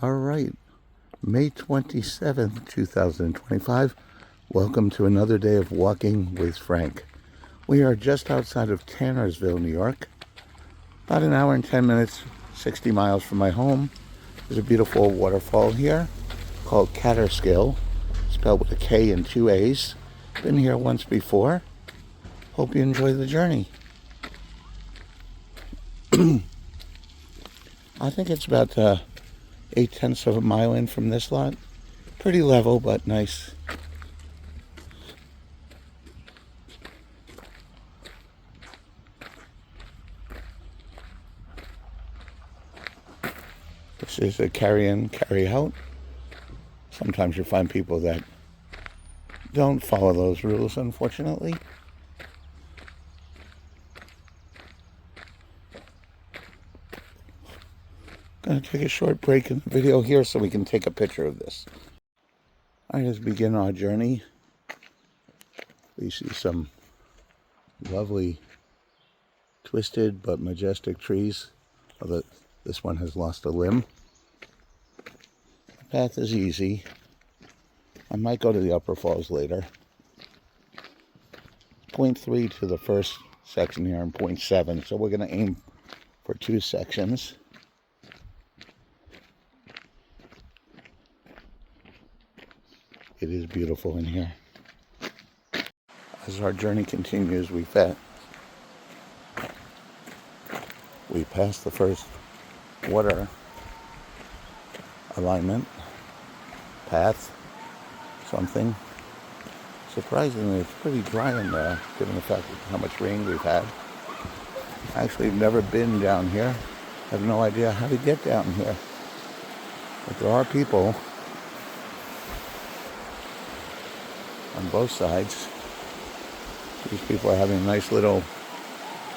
All right, May 27th, 2025. Welcome to another day of Walking with Frank. We are just outside of Tannersville, New York. About an hour and 10 minutes, 60 miles from my home. There's a beautiful waterfall here called Catterskill, spelled with a K and two A's. Been here once before. Hope you enjoy the journey. I think it's about 8/10 of a mile in from this lot. Pretty level, but nice. This is a carry in, carry out. Sometimes you find people that don't follow those rules, unfortunately. Gonna take a short break in the video here so we can take a picture of this. All right, let's begin our journey. We see some lovely twisted but majestic trees. Although this one has lost a limb. The path is easy. I might go to the upper falls later. 0.3 to the first section here and 0.7, so we're going to aim for 2 sections. It is beautiful in here. As our journey continues, we passed the first water alignment path, something. Surprisingly, it's pretty dry in there, given the fact of how much rain we've had. Actually, I've never been down here. I have no idea how to get down here. But there are people on both sides. These people are having a nice little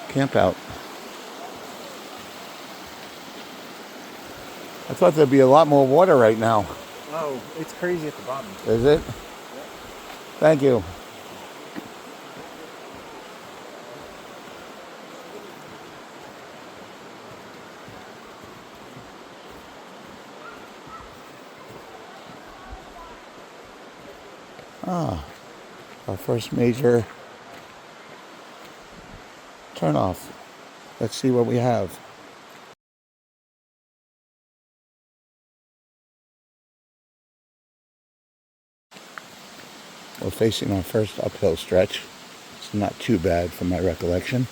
camp out. I thought there'd be a lot more water right now. Oh, it's crazy at the bottom. Is it? Yep. Thank you. Our first major turnoff. Let's see what we have. We're facing our first uphill stretch. It's not too bad from my recollection.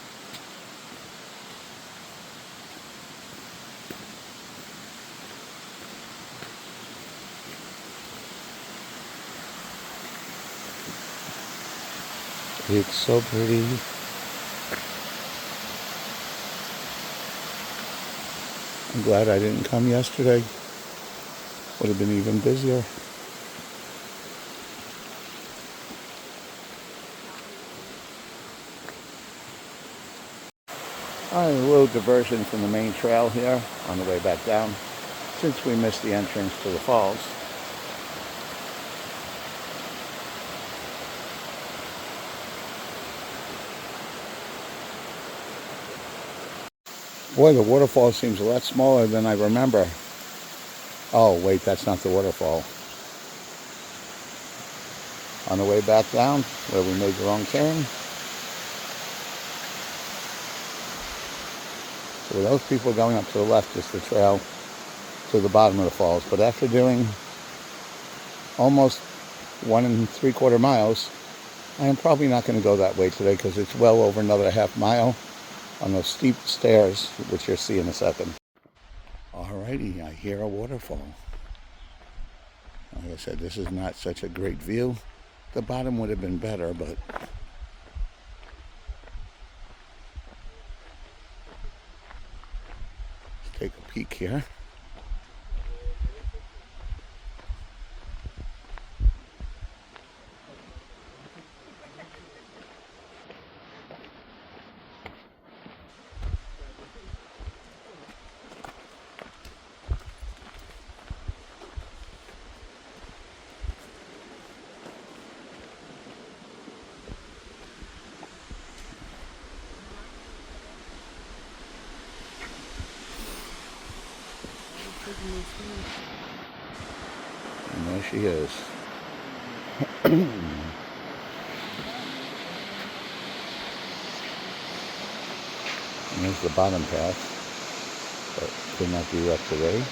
It's so pretty. I'm glad I didn't come yesterday. Would have been even busier. All right, a little diversion from the main trail here on the way back down, since we missed the entrance to the falls. Boy, the waterfall seems a lot smaller than I remember. Oh, wait, that's not the waterfall. On the way back down, where we made the wrong turn. So those people going up to the left is the trail to the bottom of the falls. But after doing almost 1 3/4 miles, I am probably not going to go that way today because it's well over another half mile on those steep stairs, which you'll see in a second. Alrighty, I hear a waterfall. Like I said, this is not such a great view. The bottom would have been better, but let's take a peek here. And there she is. And there's the bottom path, but could not be up today.